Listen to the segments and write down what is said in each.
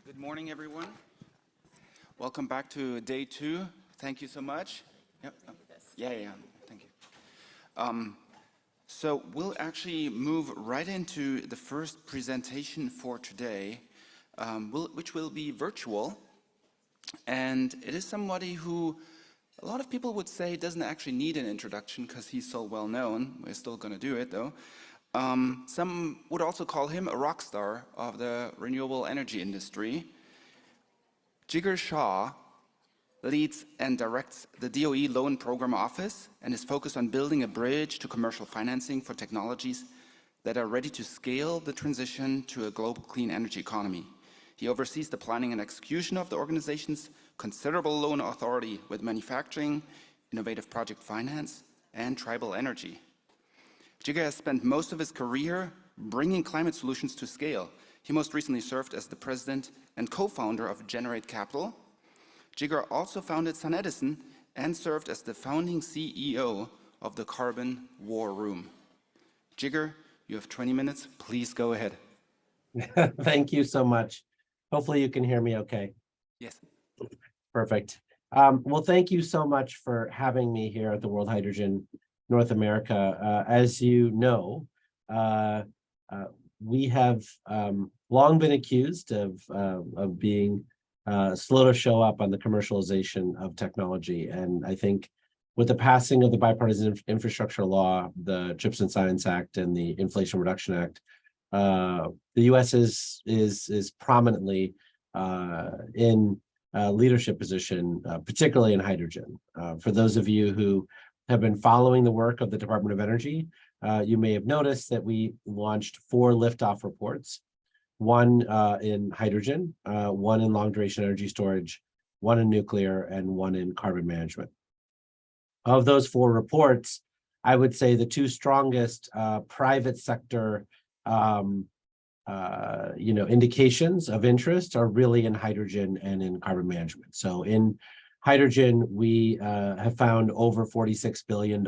Good morning, everyone. Welcome back to day 2. Thank you so much. Yep. Yeah. Thank you. So we'll actually move right into the first presentation for today, which will be virtual. And it is somebody who a lot of people would say doesn't actually need an introduction because he's so well known. We're still going to do it, though. Some would also call him a rock star of the renewable energy industry. Jigar Shah leads and directs the DOE Loan Program Office and is focused on building a bridge to commercial financing for technologies that are ready to scale the transition to a global clean energy economy. He oversees the planning and execution of the organization's considerable loan authority with manufacturing, innovative project finance, and tribal energy. Jigar has spent most of his career bringing climate solutions to scale. He most recently served as the president and co-founder of Generate Capital. Jigar also founded SunEdison and served as the founding CEO of the Carbon War Room. Jigar, you have 20 minutes. Please go ahead. Thank you so much. Hopefully you can hear me okay. Yes. Perfect. Well, thank you so much for having me here at the World Hydrogen North America. As you know, we have long been accused of being slow to show up on the commercialization of technology. And I think with the passing of the Bipartisan Infrastructure Law, the CHIPS and Science Act, and the Inflation Reduction Act, the U.S. is prominently in a leadership position, particularly in hydrogen. For those of you who have been following the work of the Department of Energy, you may have noticed that we launched 4 liftoff reports, one in hydrogen, one in long-duration energy storage, one in nuclear, and one in carbon management. Of those 4 reports, I would say the 2 strongest private sector indications of interest are really in hydrogen and in carbon management. So in hydrogen, we have found over $46 billion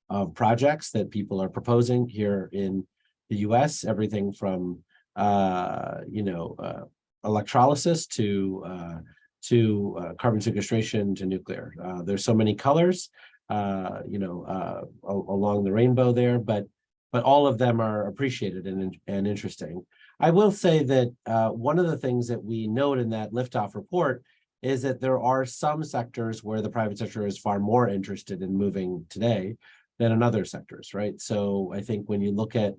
of projects that people are proposing here in the US, everything from electrolysis to carbon sequestration to nuclear. There's so many colors, along the rainbow there, but all of them are appreciated and interesting. I will say that one of the things that we note in that liftoff report is that there are some sectors where the private sector is far more interested in moving today than in other sectors, right? So I think when you look at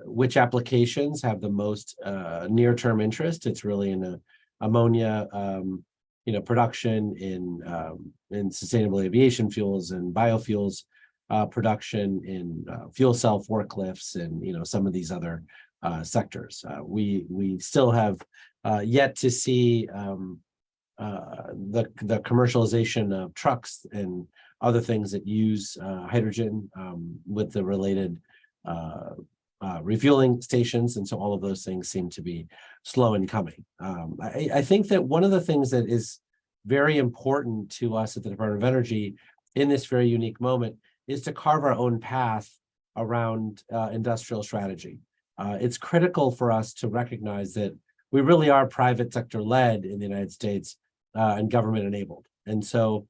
which applications have the most near-term interest, it's really in ammonia, production, in sustainable aviation fuels and biofuels production, in fuel cell forklifts, and some of these other sectors. We still have yet to see the commercialization of trucks and other things that use hydrogen with the related refueling stations, and so all of those things seem to be slow in coming. I think that one of the things that is very important to us at the Department of Energy in this very unique moment is to carve our own path around industrial strategy. It's critical for us to recognize that we really are private sector led in the United States and government enabled. And so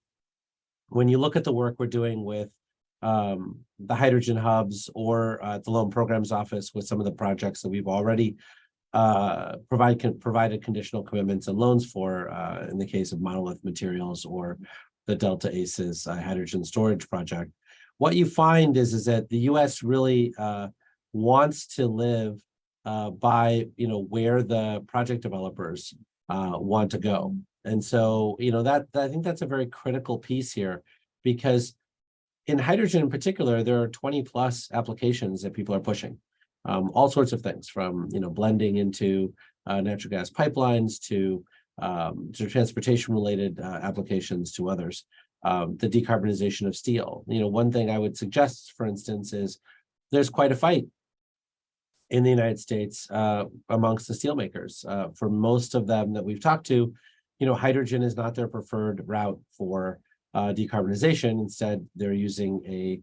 when you look at the work we're doing with the hydrogen hubs or the Loan Programs Office with some of the projects that we've already provided conditional commitments and loans for, in the case of Monolith Materials or the Delta ACES hydrogen storage project, what you find is that the U.S. really wants to live by where the project developers want to go. And so that I think that's a very critical piece here, because in hydrogen in particular, there are 20 plus applications that people are pushing, all sorts of things from blending into natural gas pipelines to transportation related applications to others. The decarbonization of steel. One thing I would suggest, for instance, is there's quite a fight in the United States amongst the steelmakers. For most of them that we've talked to, hydrogen is not their preferred route for decarbonization. Instead, they're using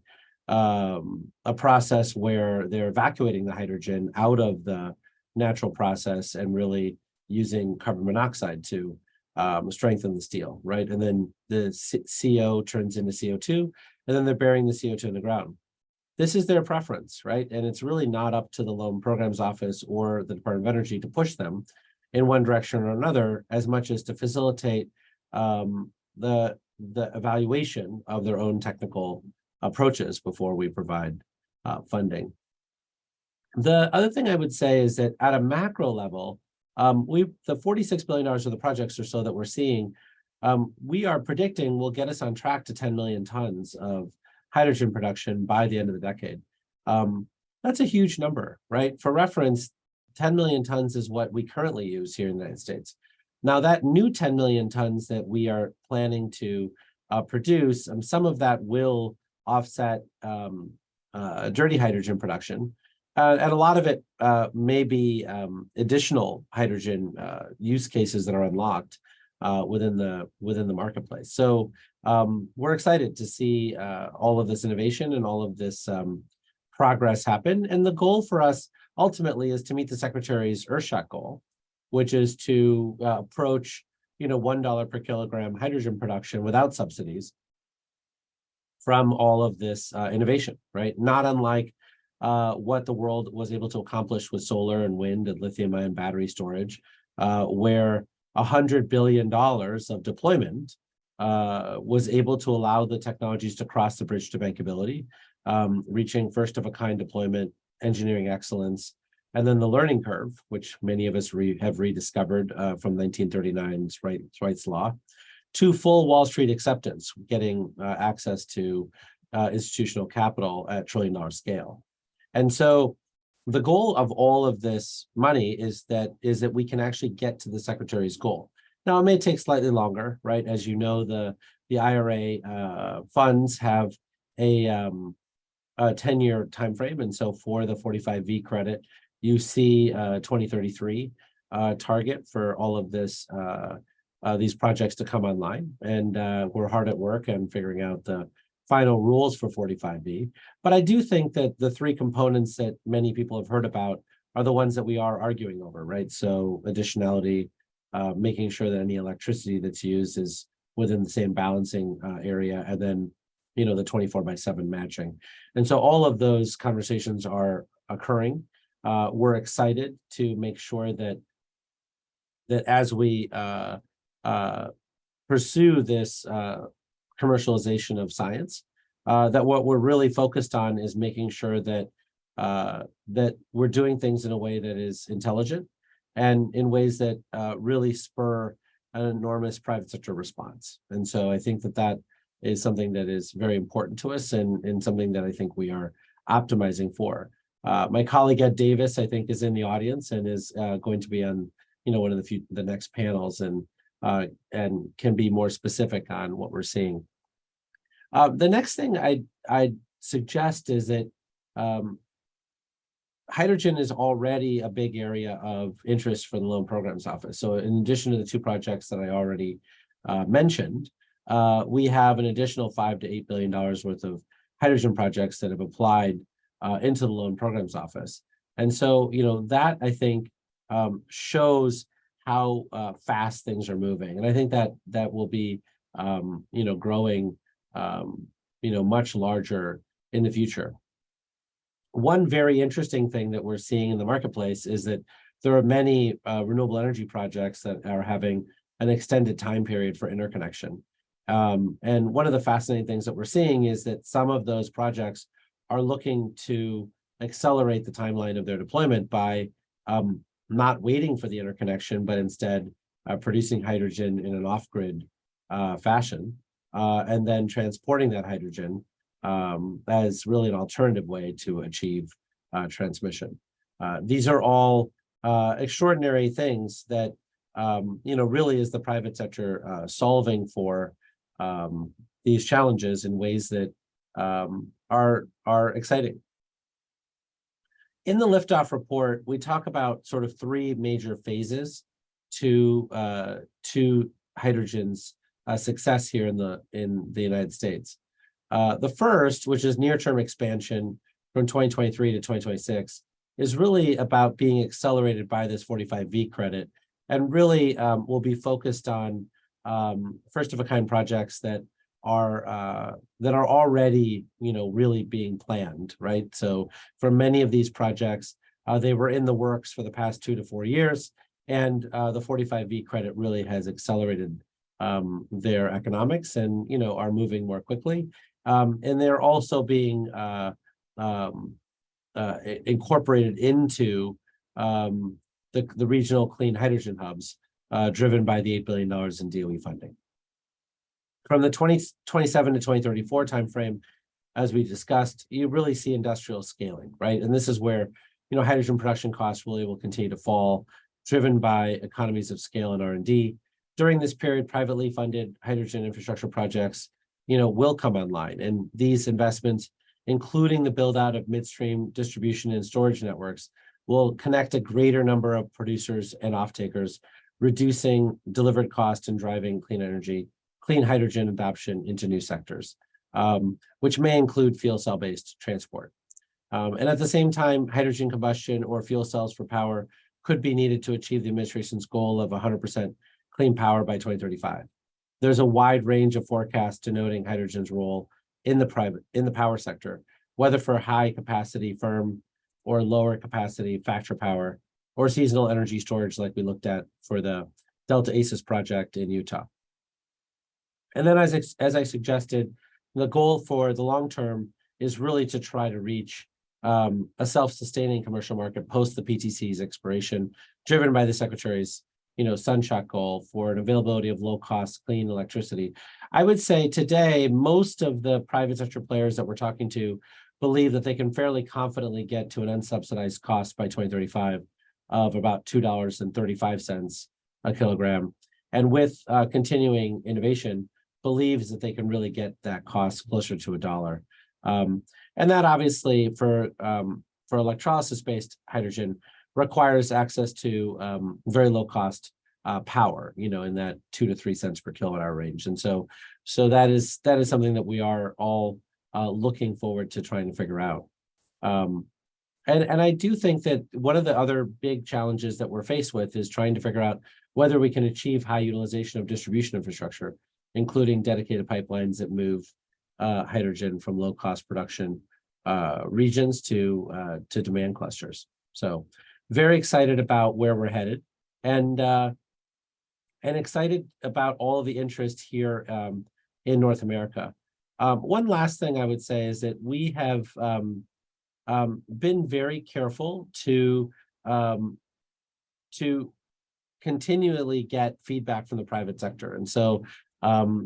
a process where they're evacuating the hydrogen out of the natural process and really using carbon monoxide to strengthen the steel, right? And then the CO turns into CO2, and then they're burying the CO2 in the ground. This is their preference, right? And it's really not up to the Loan Programs Office or the Department of Energy to push them in one direction or another, as much as to facilitate the evaluation of their own technical approaches before we provide funding. The other thing I would say is that at a macro level, the $46 billion of the projects or so that we're seeing, we are predicting will get us on track to 10 million tons of hydrogen production by the end of the decade. That's a huge number, right? For reference, 10 million tons is what we currently use here in the United States. Now, that new 10 million tons that we are planning to produce, some of that will offset dirty hydrogen production. And a lot of it may be additional hydrogen use cases that are unlocked within the marketplace. So we're excited to see all of this innovation and all of this progress happen. And the goal for us ultimately is to meet the Secretary's Earthshot goal, which is to approach $1 per kilogram hydrogen production without subsidies from all of this innovation, right? Not unlike what the world was able to accomplish with solar and wind and lithium-ion battery storage, where $100 billion of deployment was able to allow the technologies to cross the bridge to bankability, reaching first-of-a-kind deployment, engineering excellence, and then the learning curve, which many of us have rediscovered from 1939's Wright's Law, to full Wall Street acceptance, getting access to institutional capital at trillion-dollar scale. And so the goal of all of this money is that we can actually get to the Secretary's goal. Now, it may take slightly longer, right? As you know, the IRA funds have a 10-year timeframe. And so for the 45V credit, you see 2033 target for all of this these projects to come online. And we're hard at work and figuring out the final rules for 45V. But I do think that the three components that many people have heard about are the ones that we are arguing over, right? So additionality, making sure that any electricity that's used is within the same balancing area, and then, the 24/7 matching. And so all of those conversations are occurring. We're excited to make sure that as we pursue this commercialization of science, that what we're really focused on is making sure that that we're doing things in a way that is intelligent and in ways that really spur an enormous private sector response. And so I think that is something that is very important to us and something that I think we are optimizing for. My colleague Ed Davis, I think, is in the audience and is going to be on one of the next panels and can be more specific on what we're seeing. The next thing I'd suggest is that hydrogen is already a big area of interest for the Loan Programs Office. So in addition to the two projects that I already mentioned, we have an additional $5 to $8 billion worth of hydrogen projects that have applied into the Loan Programs Office. And so, that I think shows how fast things are moving. And I think that will be, growing, much larger in the future. One very interesting thing that we're seeing in the marketplace is that there are many renewable energy projects that are having an extended time period for interconnection. And one of the fascinating things that we're seeing is that some of those projects are looking to accelerate the timeline of their deployment by not waiting for the interconnection, but instead producing hydrogen in an off-grid fashion, and then transporting that hydrogen as really an alternative way to achieve transmission. These are all extraordinary things that really is the private sector solving for these challenges in ways that are exciting. In the liftoff report, we talk about sort of three major phases to hydrogen's success here in the United States. The first, which is near-term expansion from 2023 to 2026, is really about being accelerated by this 45V credit, and really will be focused on first of a kind projects that are already, really being planned, right? So for many of these projects, they were in the works for the past 2 to 4 years, and the 45V credit really has accelerated their economics, and are moving more quickly. And they're also being incorporated into the regional clean hydrogen hubs, driven by the $8 billion in DOE funding. From the 2027 to 2034 timeframe, as we discussed, you really see industrial scaling, right? And this is where hydrogen production costs really will continue to fall, driven by economies of scale and R&D. During this period, privately funded hydrogen infrastructure projects, will come online, and these investments, including the build out of midstream distribution and storage networks, will connect a greater number of producers and off-takers, reducing delivered cost and driving clean hydrogen adoption into new sectors, which may include fuel cell-based transport. And at the same time, hydrogen combustion or fuel cells for power could be needed to achieve the administration's goal of 100% clean power by 2035. There's a wide range of forecasts denoting hydrogen's role in the power sector, whether for high capacity firm or lower capacity factor power, or seasonal energy storage like we looked at for the Delta ACES project in Utah. And then as I suggested, the goal for the long term is really to try to reach a self-sustaining commercial market post the PTC's expiration, driven by the Secretary's sunshot goal for an availability of low-cost, clean electricity. I would say today, most of the private sector players that we're talking to believe that they can fairly confidently get to an unsubsidized cost by 2035 of about $2.35 a kilogram. And with continuing innovation, believes that they can really get that cost closer to $1. And that obviously for electrolysis-based hydrogen requires access to very low cost power, in that 2 to 3 cents per kilowatt hour range. And so that is something that we are all looking forward to trying to figure out. And I do think that one of the other big challenges that we're faced with is trying to figure out whether we can achieve high utilization of distribution infrastructure, including dedicated pipelines that move hydrogen from low cost production regions to demand clusters. So very excited about where we're headed, and excited about all of the interest here in North America. One last thing I would say is that we have been very careful to continually get feedback from the private sector. And so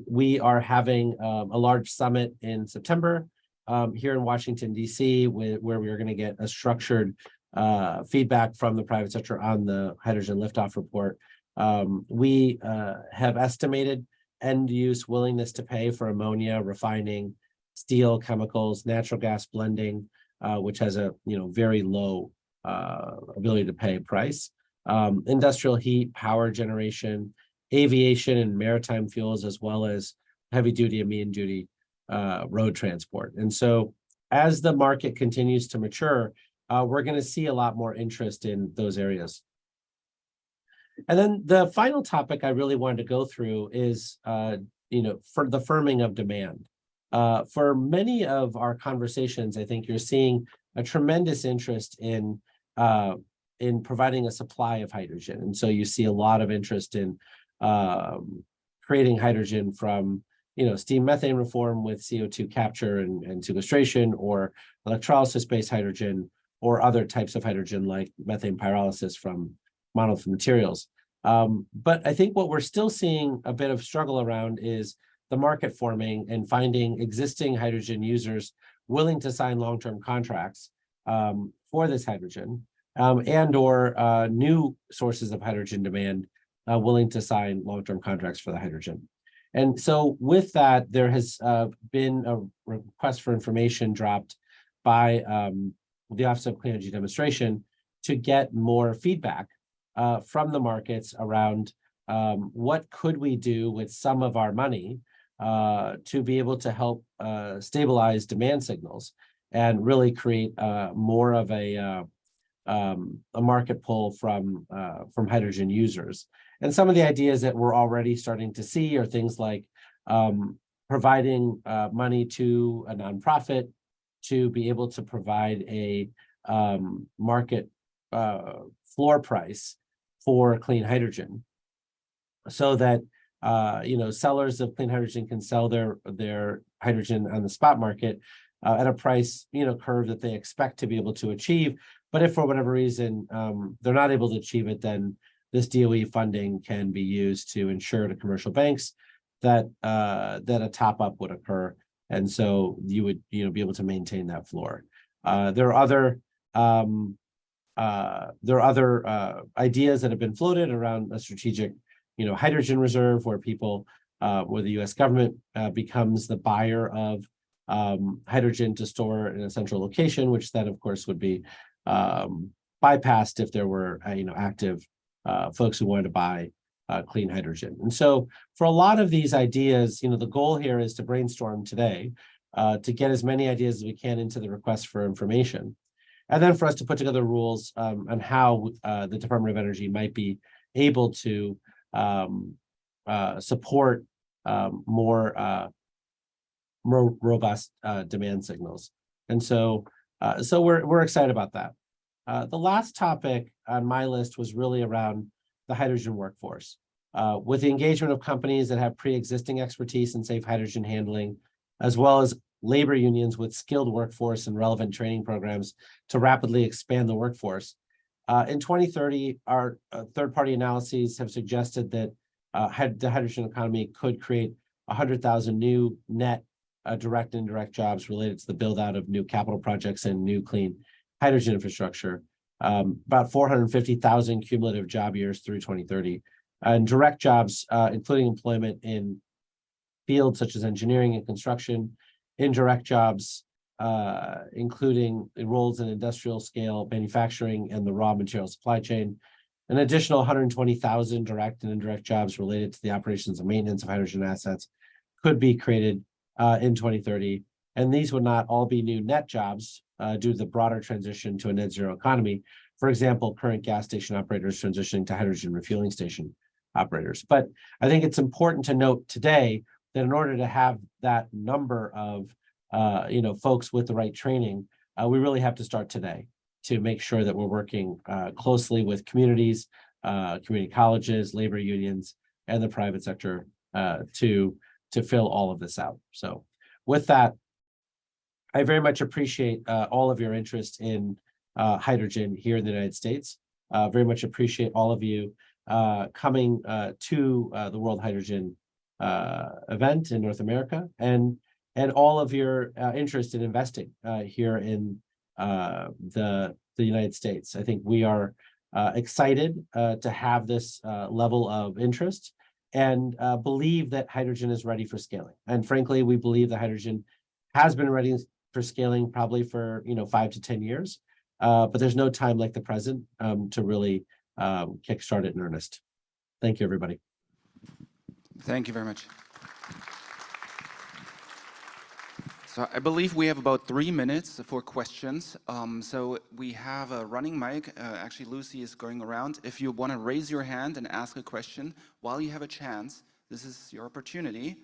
we are having a large summit in September here in Washington, D.C., where we are going to get a structured feedback from the private sector on the hydrogen liftoff report. We have estimated end-use willingness to pay for ammonia, refining, steel, chemicals, natural gas blending, which has a very low ability to pay price, industrial heat, power generation, aviation and maritime fuels, as well as heavy-duty and medium-duty road transport. And so as the market continues to mature, we're going to see a lot more interest in those areas. And then the final topic I really wanted to go through is, for the firming of demand. For many of our conversations, I think you're seeing a tremendous interest in providing a supply of hydrogen. And so you see a lot of interest in creating hydrogen from, steam methane reform with CO2 capture and sequestration, or electrolysis-based hydrogen, or other types of hydrogen like methane pyrolysis from monolithic materials. But I think what we're still seeing a bit of struggle around is the market forming and finding existing hydrogen users willing to sign long-term contracts for this hydrogen, and or new sources of hydrogen demand willing to sign long-term contracts for the hydrogen. And so with that, there has been a request for information dropped by the Office of Clean Energy Demonstration to get more feedback from the markets around what could we do with some of our money to be able to help stabilize demand signals and really create more of a a market pull from hydrogen users. And some of the ideas that we're already starting to see are things like providing money to a nonprofit to be able to provide a market floor price for clean hydrogen, so that sellers of clean hydrogen can sell their hydrogen on the spot market at a price curve that they expect to be able to achieve. But if for whatever reason they're not able to achieve it, then this DOE funding can be used to ensure to commercial banks that a top up would occur, and so you would be able to maintain that floor. There are other ideas that have been floated around a strategic hydrogen reserve, where the U.S. government becomes the buyer of hydrogen to store in a central location, which then of course would be bypassed if there were active folks who wanted to buy clean hydrogen. And so for a lot of these ideas, the goal here is to brainstorm today to get as many ideas as we can into the request for information, and then for us to put together rules on how the Department of Energy might be able to support more robust demand signals. And so we're excited about that. The last topic on my list was really around the hydrogen workforce. With the engagement of companies that have pre-existing expertise in safe hydrogen handling, as well as labor unions with skilled workforce and relevant training programs to rapidly expand the workforce. In 2030, our third-party analyses have suggested that the hydrogen economy could create 100,000 new net direct and indirect jobs related to the build-out of new capital projects and new clean hydrogen infrastructure, about 450,000 cumulative job years through 2030. And direct jobs, including employment in fields such as engineering and construction, indirect jobs, including roles in industrial scale manufacturing and the raw material supply chain. An additional 120,000 direct and indirect jobs related to the operations and maintenance of hydrogen assets could be created in 2030. And these would not all be new net jobs due to the broader transition to a net zero economy. For example, current gas station operators transitioning to hydrogen refueling station operators. But I think it's important to note today that in order to have that number of folks with the right training, we really have to start today to make sure that we're working closely with communities, community colleges, labor unions, and the private sector to fill all of this out. So with that, I very much appreciate all of your interest in hydrogen here in the United States. Very much appreciate all of you coming to the World Hydrogen event in North America, and all of your interest in investing here in the United States. I think we are excited to have this level of interest, and believe that hydrogen is ready for scaling. And frankly, we believe that hydrogen has been ready for scaling probably for 5 to 10 years, but there's no time like the present to really kickstart it in earnest. Thank you, everybody. Thank you very much. So I believe we have about 3 minutes for questions. So we have a running mic. Actually, Lucy is going around. If you want to raise your hand and ask a question while you have a chance, this is your opportunity.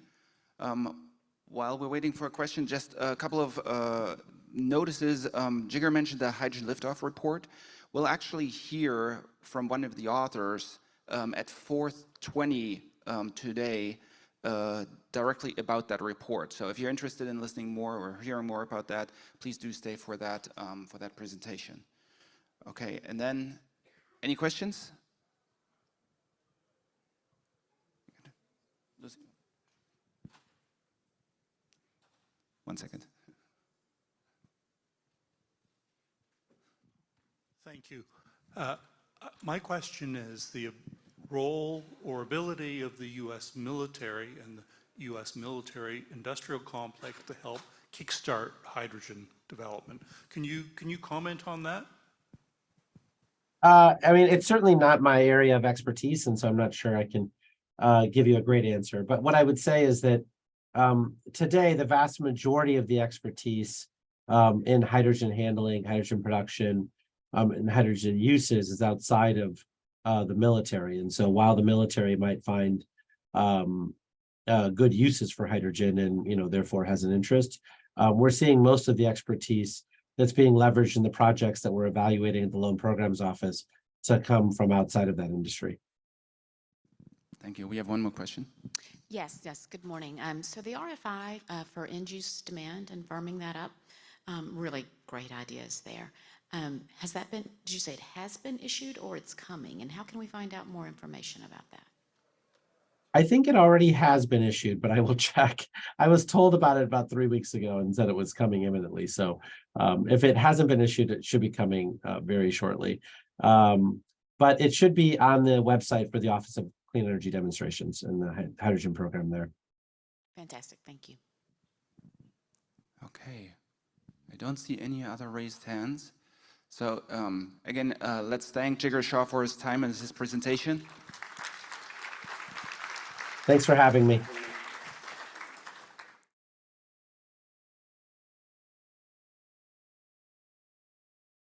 While we're waiting for a question, just a couple of notices. Jigar mentioned the hydrogen liftoff report. We'll actually hear from one of the authors at 4:20 today directly about that report. So if you're interested in listening more or hearing more about that, please do stay for that presentation. Okay, and then any questions? Lucy. 1 second. Thank you. My question is the role or ability of the U.S. military and the U.S. military industrial complex to help kickstart hydrogen development. Can you comment on that? I mean, it's certainly not my area of expertise, and so I'm not sure I can give you a great answer. But what I would say is that today, the vast majority of the expertise in hydrogen handling, hydrogen production, and hydrogen uses is outside of the military. And so while the military might find good uses for hydrogen and, therefore has an interest, we're seeing most of the expertise that's being leveraged in the projects that we're evaluating at the Loan Programs Office to come from outside of that industry. Thank you. We have one more question. Yes, good morning. So the RFI for end-use demand and firming that up, really great ideas there. Has that been, did you say it has been issued or it's coming? And how can we find out more information about that? I think it already has been issued, but I will check. I was told about it about 3 weeks ago and said it was coming imminently. So if it hasn't been issued, it should be coming very shortly. But it should be on the website for the Office of Clean Energy Demonstrations and the hydrogen program there. Fantastic, thank you. Okay. I don't see any other raised hands. So again, let's thank Jigar Shah for his time and his presentation. Thanks for having me.